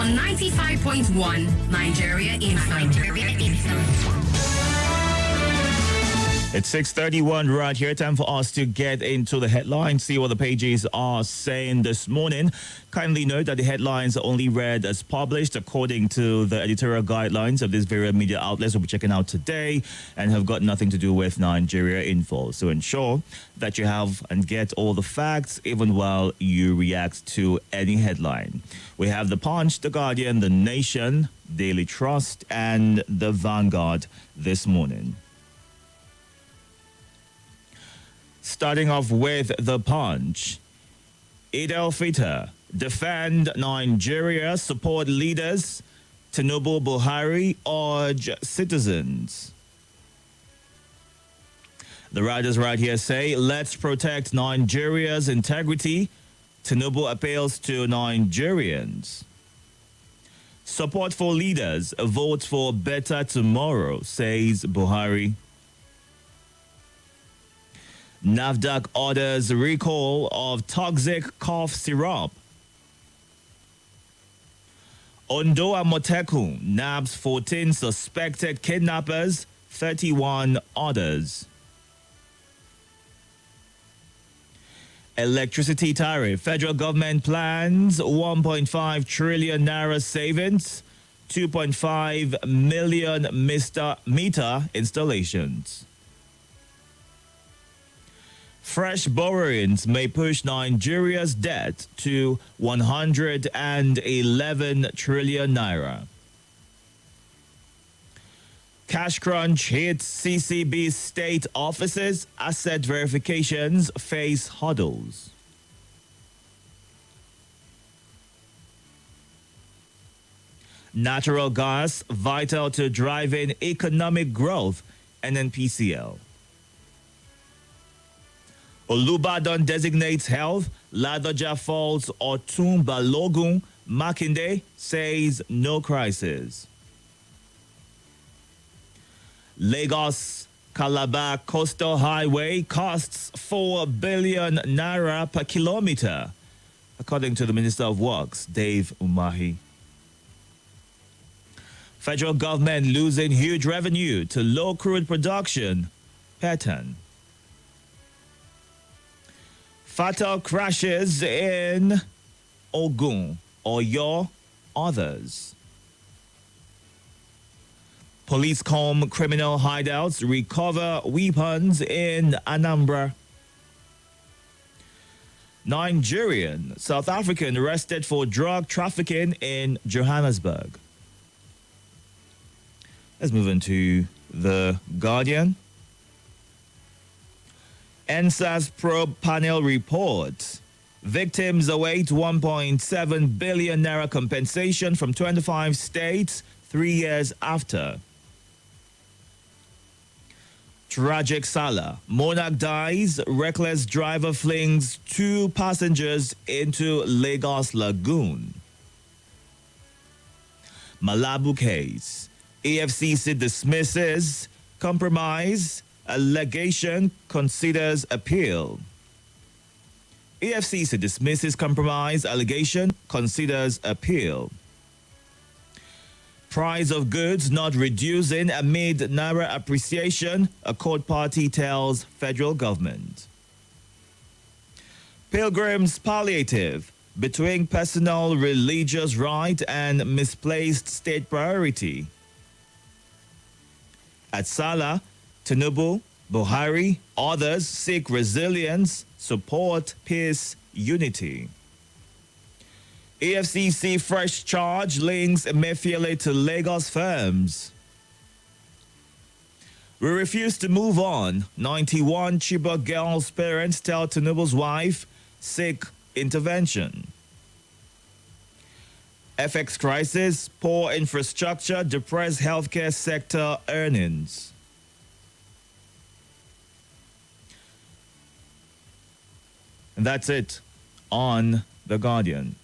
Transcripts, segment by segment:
on 95.1 Nigeria Info. It's 6:31 right here. Time for us to get into the headlines, see what the pages are saying this morning. Kindly note that the headlines are only read as published according to the editorial guidelines of these various media outlets we'll be checking out today and have got nothing to do with Nigeria Info. So ensure that you have and get all the facts even while you react to any headline. We have The Punch, The Guardian, The Nation, Daily Trust, and The Vanguard this morning. Starting off with The Punch. Eid al-Fitr. Defend Nigeria. Support leaders. Tinubu Buhari urge citizens. The writers right here say, let's protect Nigeria's integrity. Tinubu appeals to Nigerians. Support for leaders. A vote for better tomorrow, says Buhari. NAFDAC orders recall of toxic cough syrup. Ondo Amotekun nabs 14 suspected kidnappers, 31 others. Electricity tariff. Federal government plans 1.5 trillion naira savings, 2.5 million meter installations. Fresh borrowings may push Nigeria's debt to 111 trillion naira. Cash crunch hits CCB state offices. Asset verifications face hurdles. Natural gas vital to driving economic growth. NNPCL. Olubadan designates health. Ladoja falls Otun Balogun. Makinde says no crisis. Lagos Calabar Coastal Highway costs 4 billion naira per kilometer, according to the Minister of Works, Dave Umahi. Federal government losing huge revenue to low crude production pattern. Fatal crashes in Ogun, Oyo, others. Police comb criminal hideouts, recover weapons in Anambra. Nigerian, South African arrested for drug trafficking in Johannesburg. Let's move into The Guardian. NSAS probe panel report. Victims await 1.7 billion naira compensation from 25 states 3 years after. Tragic Salah. Monarch dies. Reckless driver flings 2 passengers into Lagos Lagoon. Malabu case. EFCC dismisses compromise. Allegation considers appeal. EFCC dismisses compromise. Allegation considers appeal. Price of goods not reducing amid naira appreciation, a court party tells federal government. Pilgrims palliative between personal religious right and misplaced state priority. At Salah, Tinubu, Buhari, others seek resilience, support, peace, unity. EFCC fresh charge links Emefiele to Lagos firms. We refuse to move on. 91 Chibok girls' parents tell Tinubu's wife, seek intervention. FX crisis, poor infrastructure, depressed healthcare sector earnings. And that's it on The Guardian.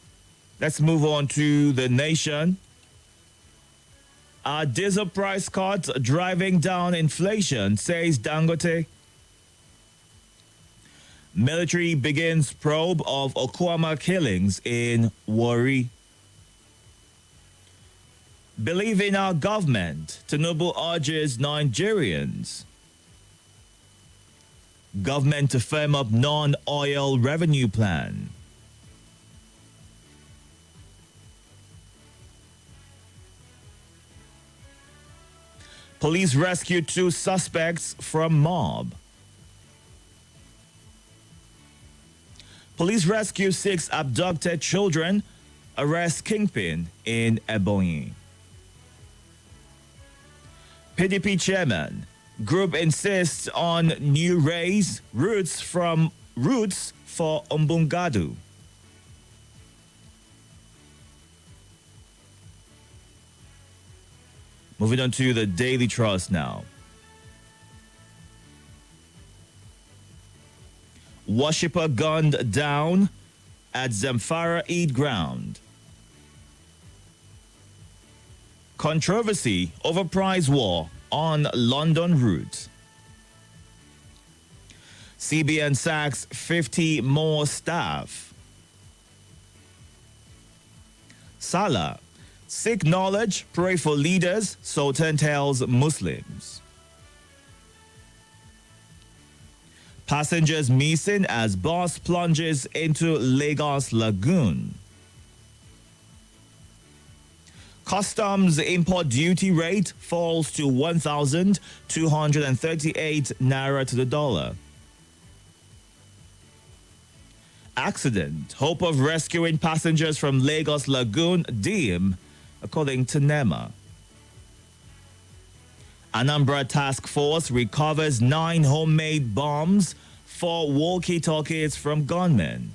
Let's move on to The Nation. Are diesel price cuts driving down inflation, says Dangote. Military begins probe of Okuama killings in Warri. Believe in our government. Tinubu urges Nigerians. Government to firm up non-oil revenue plan. Police rescue 2 suspects from mob. Police rescue 6 abducted children. Arrest kingpin in Ebonyi. PDP chairman. Group insists on new routes for Umbungadu. Moving on to the Daily Trust now. Worshipper gunned down at Zamfara Eid ground. Controversy over price war on London route. CBN sacks 50 more staff. Salah. Seek knowledge, pray for leaders, Sultan tells Muslims. Passengers missing as bus plunges into Lagos Lagoon. Customs import duty rate falls to 1,238 naira to the dollar. Accident. Hope of rescuing passengers from Lagos Lagoon dim, according to NEMA. Anambra Task Force recovers 9 homemade bombs, 4 walkie-talkies from gunmen.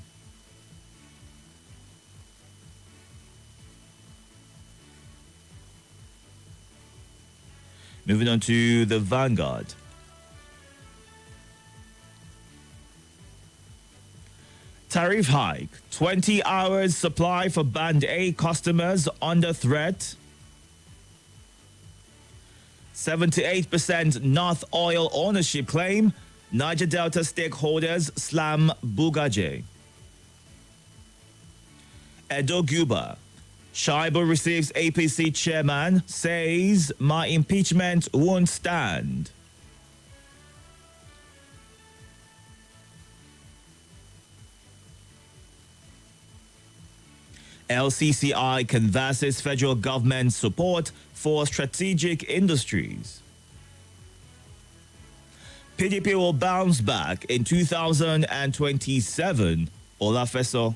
Moving on to the Vanguard. Tariff hike. 20 hours supply for Band A customers under threat. 78% North Oil ownership claim. Niger Delta stakeholders slam Bugaje. Edo Guba. Shaibu receives APC chairman, says my impeachment won't stand. LCCI canvasses federal government support for strategic industries. PDP will bounce back in 2027, Olafeso.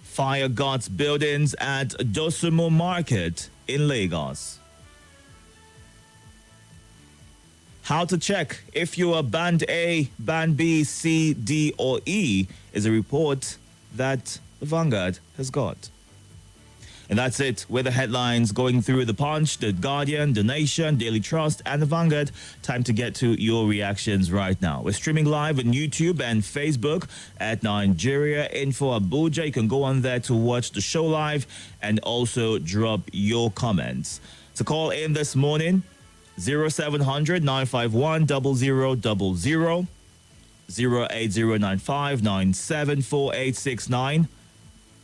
Fire guards buildings at Dosumo Market in Lagos. How to check if you are Band A, Band B, C, D, or E is a report that the Vanguard has got. And that's it with the headlines going through the Punch, the Guardian, the Nation, Daily Trust, and the Vanguard. Time to get to your reactions right now. We're streaming live on YouTube and Facebook at Nigeria Info Abuja. You can go on there to watch the show live and also drop your comments. To call in this morning, 0700 951 0000, 08095 974869,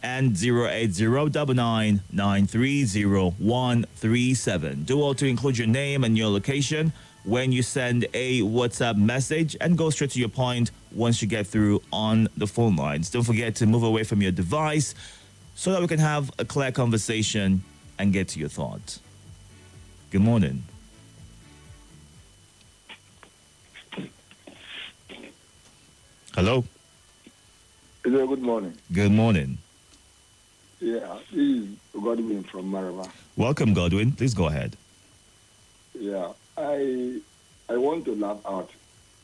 and 08099930137. Do all to include your name and your location when you send a WhatsApp message, and go straight to your point once you get through on the phone lines. Don't forget to move away from your device so that we can have a clear conversation and get to your thoughts. Good morning. Hello. Hello, good morning. Good morning. Yeah, this is Godwin from Maraba. Welcome, Godwin. Please go ahead. Yeah, I want to laugh out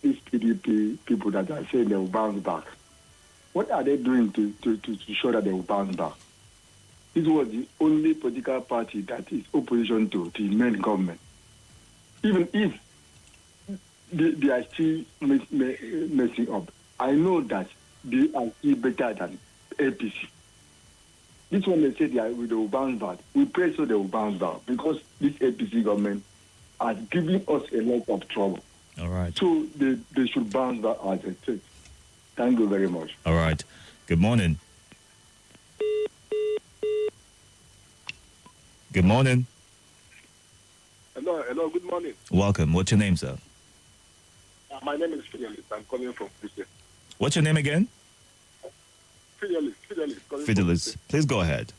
these PDP people that are saying they will bounce back. What are they doing to show that they will bounce back? This was the only political party that is opposition to the main government. Even if they are still messing up, I know that they are still better than APC. This one they say they will bounce back. We pray so they will bounce back because this APC government has given us a lot of trouble. All right. So they should bounce back as a state. Thank you very much. All right. Good morning. Good morning. Hello, good morning. Welcome. What's your name, sir? My name is Fidelis. I'm calling from Abuja. What's your name again? Fidelis. Fidelis. Please go ahead.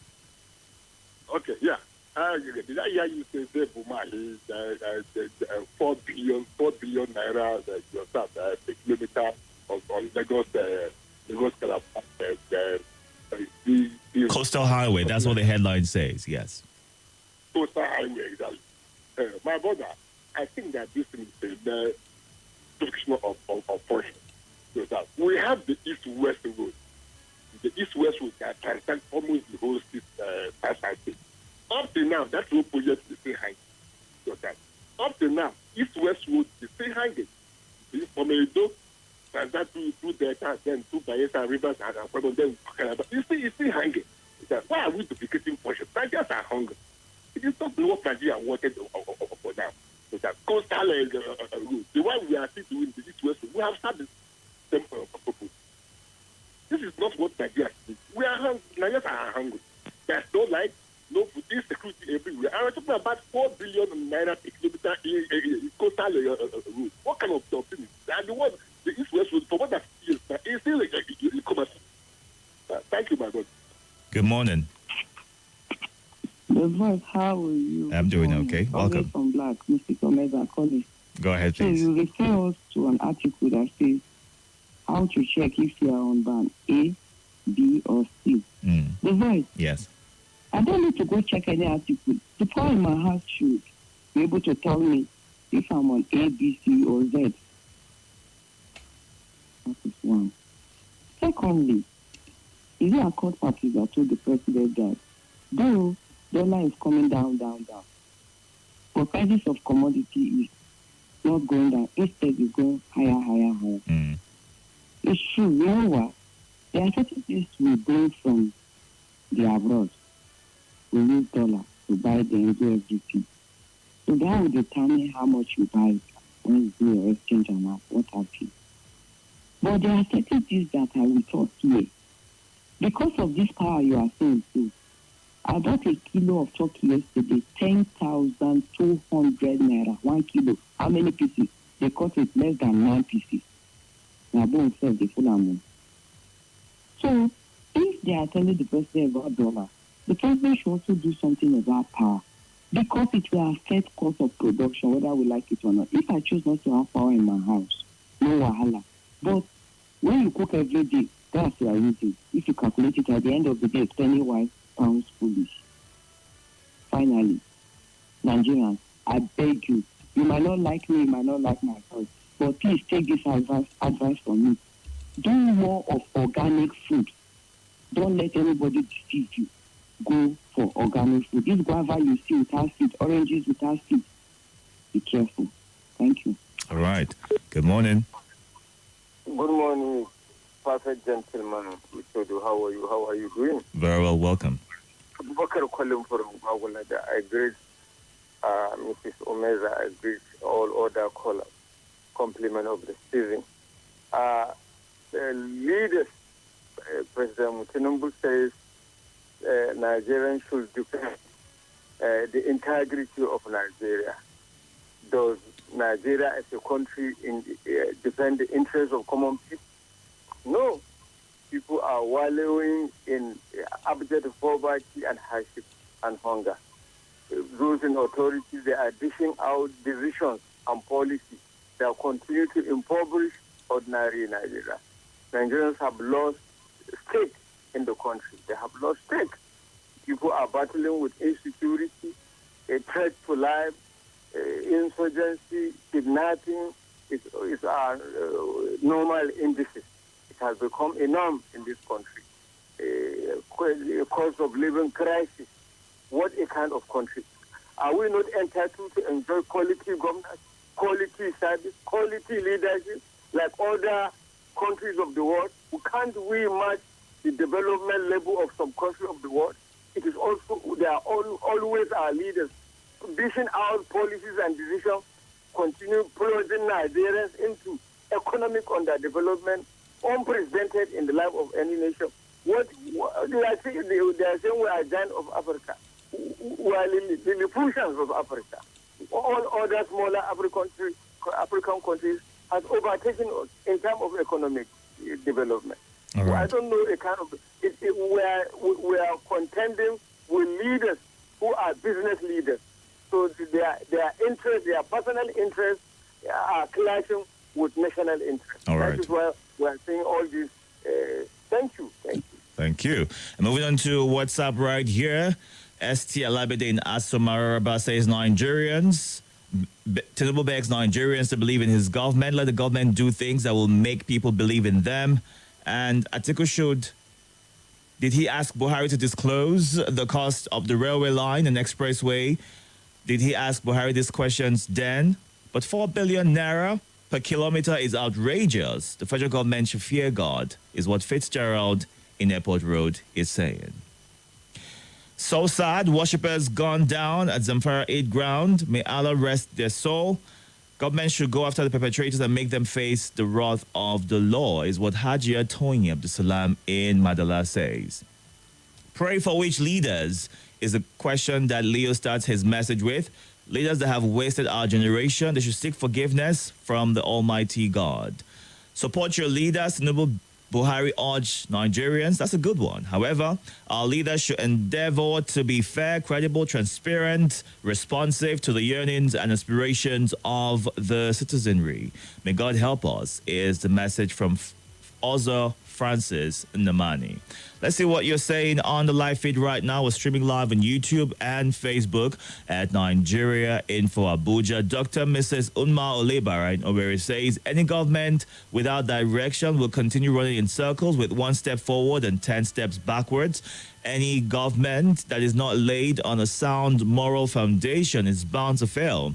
Okay, yeah. Did I hear you say Buma is 4 billion naira yourself per kilometer on Lagos Calabar? Coastal Highway. That's what the headline says. Yes. Coastal Highway, exactly. My brother, I think that this is the description of portion. We have the East-West road. The East-West road that transcends almost the whole state. Up to now, that road project is still hanging. Up to now, East-West road is still hanging. From Itodo, transit through Delta, then through Bayelsa rivers, and then it's still hanging. Why are we duplicating portions? Nigerians are hungry. It is not what Nigeria wanted for now. That coastal route, the one we are still doing the East-West road, we have started them purpose. This is not what Nigeria is. We are hungry. Nigerians are hungry. There's no light, no food, insecurity everywhere. And we're talking about 4 billion naira per kilometer in coastal route. What kind of thing is that? The East-West road, for what that is, it's still a commerce. Thank you, my God. Good morning. The voice, how are you? I'm doing okay. Welcome. From Black, Mr. Omega calling. Go ahead, So please. you refer us to an article that says how to check if you are on band A, B, or C. The voice. Yes. I don't need to go check any article. The power in my house should be able to tell me if I'm on A, B, C, or Z. That is one. Secondly, is it a court party that told the president that though dollar is coming down, but prices of commodity is not going down, instead it's going higher. It's true, you know what? There are certain things we bring from the abroad. We use dollar to buy them, do everything. So that will determine how much you buy when you do your exchange and what have you. But there are certain things that I will talk here. Because of this power you are saying too, I bought a kilo of turkey yesterday, 10,200 naira, 1 kilo. How many pieces? They cut it less than 9 pieces. Now, both serve the full amount. So, if they are telling the president about dollar, the president should also do something about power. Because it will affect cost of production, whether we like it or not. If I choose not to have power in my house, no wahala. But when you cook every day, that's your using. If you calculate it at the end of the day, penny-wise, pounds foolish. Finally, Nigerians, I beg you, you might not like me, you might not like my thoughts, but please take this advice from me. Do more of organic food. Don't let anybody deceive you. Go for organic food. This guava you see without seed, oranges without seed. Be careful. Thank you. All right. Good morning. Good morning, perfect gentleman. Itodo, how are you? How are you doing? Very well. Welcome. Abubakar calling from Magulada. I greet Mrs. Omeza. I greet all other callers. Compliment of the season. The leaders, President Tinubu says Nigerians should defend the integrity of Nigeria. Does Nigeria as a country defend the interests of common people? No. People are wallowing in abject poverty and hardship and hunger. Those in authority, they are dishing out decisions and policies that continue to impoverish ordinary Nigeria. Nigerians have lost stake in the country. They have lost stake. People are battling with insecurity, a threat to life, insurgency, kidnapping is our normal indices. It has become a norm in this country. A cost of living crisis. What a kind of country. Are we not entitled to enjoy quality governance, quality service, quality leadership like other countries of the world? Can't we match the development level of some countries of the world? It is also, they are always our leaders dishing out policies and decisions, continue plunging Nigerians into economic underdevelopment, unprecedented in the life of any nation. What they are saying, they are saying we are giant of Africa. We are the Lilliputians of Africa. All other smaller African countries has overtaken us in terms of economic development. All right. I don't know a kind of we are contending with leaders who are business leaders. So their interests, their personal interests are clashing with national interests. All right. That is why we are saying all this. Thank you. Thank you. And moving on to WhatsApp right here. ST Alabede in Asomaraba says Nigerians, Tinubu begs Nigerians to believe in his government. Let the government do things that will make people believe in them. And Atiku did he ask Buhari to disclose the cost of the railway line and expressway? Did he ask Buhari these questions then? But 4 billion naira per kilometer is outrageous. The federal government should fear God, is what Fitzgerald in Airport Road is saying. So sad, worshippers gone down at Zamfara 8 ground. May Allah rest their soul. Government should go after the perpetrators and make them face the wrath of the law, is what Hajia Tony Abdusalam in Madala says. Pray for which leaders is the question that Leo starts his message with. Leaders that have wasted our generation, they should seek forgiveness from the Almighty God. Support your leaders. Tinubu Buhari urged Nigerians. That's a good one. However, our leaders should endeavor to be fair, credible, transparent, responsive to the yearnings and aspirations of the citizenry. May God help us, is the message from Ozo Francis Namani. Let's see what you're saying on the live feed right now. We're streaming live on YouTube and Facebook at Nigeria Info Abuja. Dr. Mrs. Unma Olebara in Owerri says, any government without direction will continue running in circles with 1 step forward and 10 steps backwards. Any government that is not laid on a sound moral foundation is bound to fail.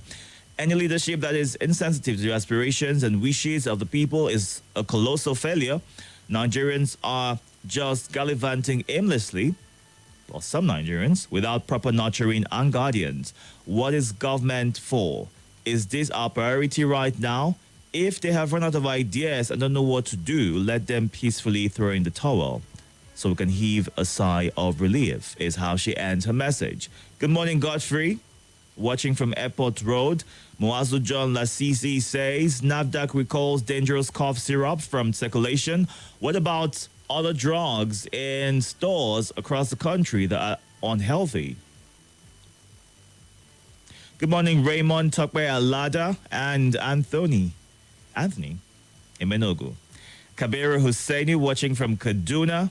Any leadership that is insensitive to the aspirations and wishes of the people is a colossal failure. Nigerians are just gallivanting aimlessly, or some Nigerians, without proper nurturing and guardians. What is government for? Is this our priority right now? If they have run out of ideas and don't know what to do, let them peacefully throw in the towel so we can heave a sigh of relief, is how she ends her message. Good morning, Godfrey. Watching from Airport Road, Muazu John Lasisi says, NAFDAC recalls dangerous cough syrup from circulation. What about other drugs in stores across the country that are unhealthy? Good morning, Raymond Tokwe Alada and Anthony Imenogu. Kabiru Husseini watching from Kaduna.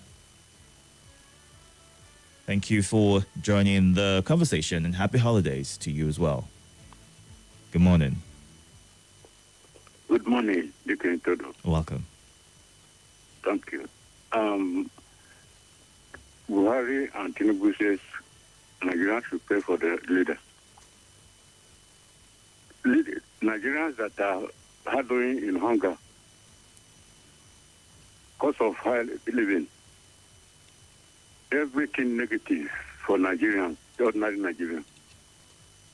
Thank you for joining the conversation and happy holidays to you as well. Good morning. Good morning, Itodo. Welcome. Thank you. Buhari and Tinubu says Nigerians should pray for the leaders. Nigerians that are harboring in hunger, cost of high living, everything negative for Nigerians, the ordinary Nigerians.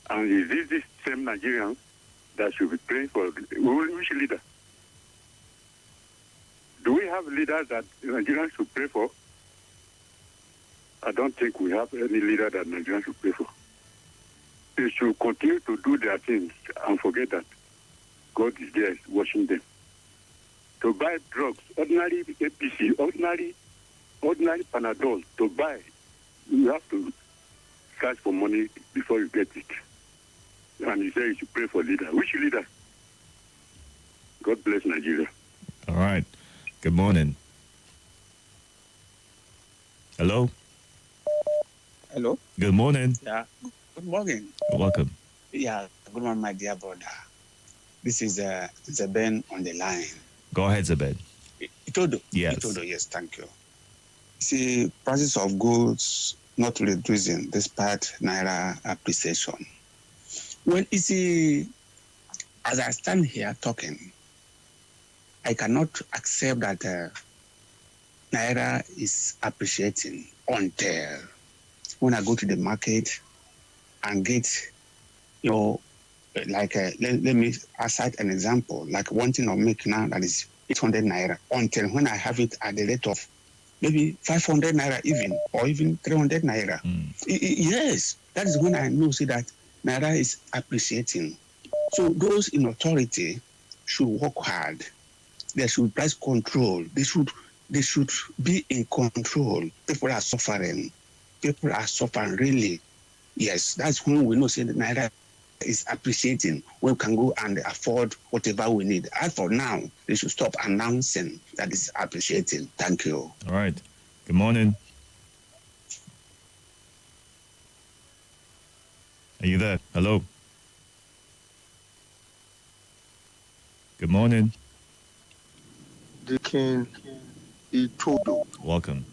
And is this same Nigerians that should be praying for which leader? Do we have leaders that Nigerians should pray for? I don't think we have any leader that Nigerians should pray for. They should continue to do their things and forget that God is there watching them. To buy drugs, ordinary APC, ordinary Panadol, to buy, you have to search for money before you get it. And he said you should pray for leader. Which leader? God bless Nigeria. All right. Good morning. Hello. Hello. Good morning. Yeah. Good morning. Welcome. Yeah. Good morning, my dear brother. This is Zeben on the line. Go ahead, Zebed. Itodo. Yes. Itodo, yes, thank you. See, prices of goods not reducing despite Naira appreciation. Well, you see, as I stand here talking, I cannot accept that Naira is appreciating until when I go to the market and get, let me cite an example, like one thing of milk now that is 800 naira until when I have it at the rate of maybe 500 naira even, or even 300 naira. Yes, that is when I know, see, that naira is appreciating. So those in authority should work hard. They should price control. They should be in control. People are suffering. People are suffering, really. Yes, that's when we know, say, the naira is appreciating, when we can go and afford whatever we need. As for now, they should stop announcing that it's appreciating. Thank you. All right. Good morning. Are you there? Hello. Good morning. The King Itodo. Welcome.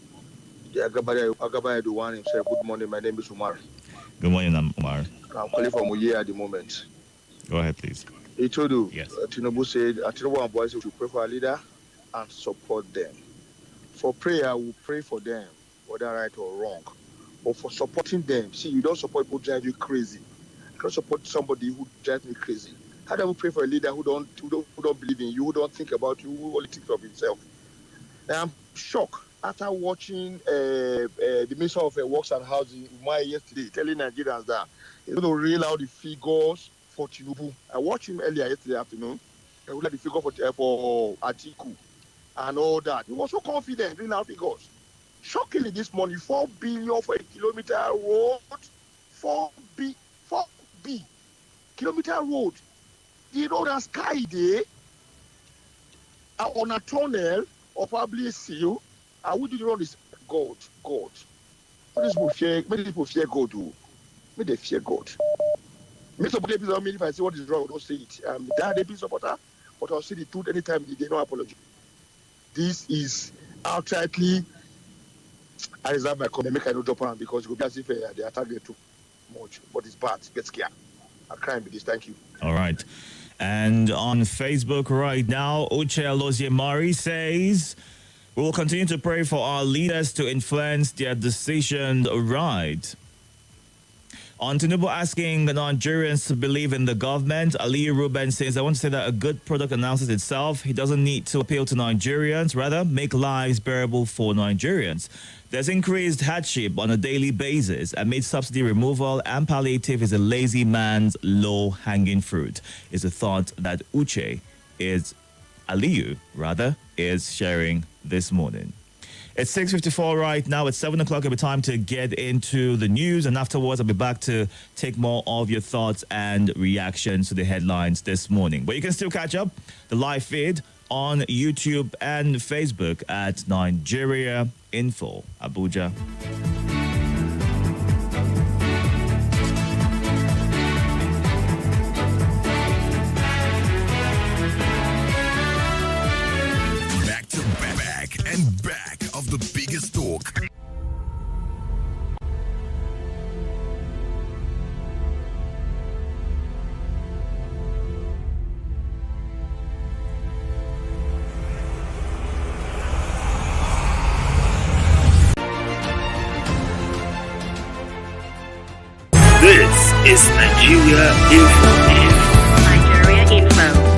The Agabaya, the one himself. Good morning. My name is Umar. Good morning, I'm Omar. I'm calling from Uye at the moment. Go ahead, please. Itodo. Yes. Tinubu said, Tinubu and boys should pray for our leader and support them. For prayer, we pray for them, whether right or wrong. But for supporting them, see, you don't support people who drive you crazy. You don't support somebody who drives me crazy. How do we pray for a leader who don't believe in you, who don't think about you, who only thinks of himself? I'm shocked after watching the Minister of Works and Housing yesterday telling Nigerians that he's going to reel out the figures for Tinubu. I watched him earlier yesterday afternoon. He reeled out the figure for Atiku and all that. He was so confident, reeling out figures. Shockingly, this morning, 4 billion for a kilometer road. 4B kilometer road. The road has sky there on a tunnel or probably a seal. I would do the road is God. Many people fear God. May they fear God. Many people don't mean if I say what is wrong, don't say it. That they be supporter, but I'll say the truth anytime they no apology. This is outrightly. I reserve my comment. Make I no drop on because it will be as if they attack them too much. But it's bad. Get scared. I can't be this. Thank you. All right. And on Facebook right now, Uche Aloziemari says, we will continue to pray for our leaders to influence their decision right. On Tinubu asking Nigerians to believe in the government, Ali Ruben says, I want to say that a good product announces itself. He doesn't need to appeal to Nigerians, rather make lives bearable for Nigerians. There's increased hardship on a daily basis amid subsidy removal, and palliative is a lazy man's low-hanging fruit. Is a thought that Uche is sharing this morning. It's 6:54 right now. It's 7 o'clock. It'll be time to get into the news. And afterwards, I'll be back to take more of your thoughts and reactions to the headlines this morning. But you can still catch up the live feed on YouTube and Facebook at Nigeria Info, Abuja. Back of the biggest talk. This is Nigeria Info. Nigeria Info.